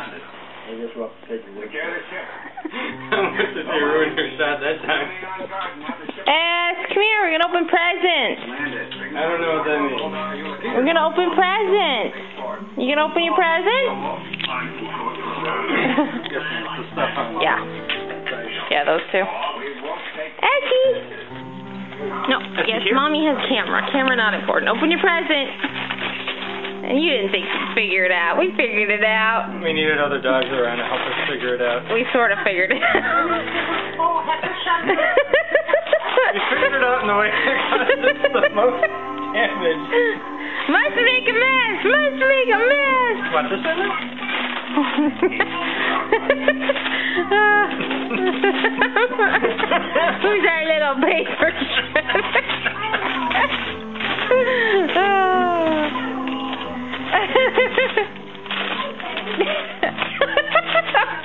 I guess we'll have to take a look. They ruined her shot that time. Come here, we're gonna open presents. I don't know what that means. We're gonna open presents. You gonna open your present? Yeah. Yeah, those two. Essie! No, yes, Mommy has camera. Camera not important. Open your present. And you didn't think you'd figure it out. We figured it out. We needed other dogs around to help us figure it out. We sort of figured it out. We figured it out in the way that causes the most damage. Must make a mess! Must make a mess! What, this is it? Who's our little paper shredder?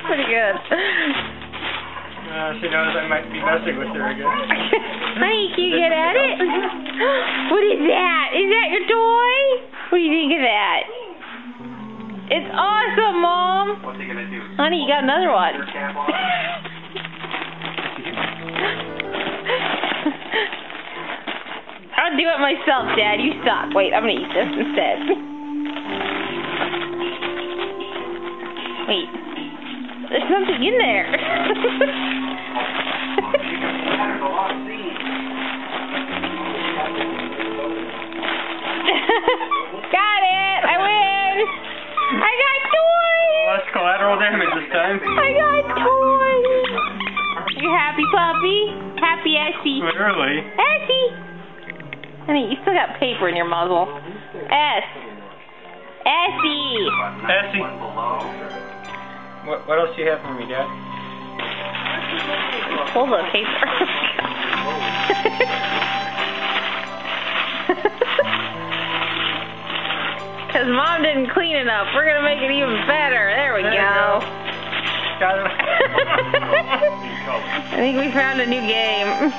Pretty good. She knows I might be messing with her again. Honey, can you get at it? What is that? Is that your toy? What do you think of that? It's awesome, Mom. What's he gonna do? Honey, you got another one. I'll do it myself, Dad. You stop. Wait, I'm gonna eat this instead. Wait. There's something in there. Got it! I win! I got toys! Less collateral damage this time. I got toys! You happy, puppy? Happy, Essie? Literally. Essie! Honey, you still got paper in your muzzle. Essie! Essie. What else do you have for me, Dad? Hold the paper. Because Mom didn't clean enough. We're going to make it even better. There we go. Got it. I think we found a new game.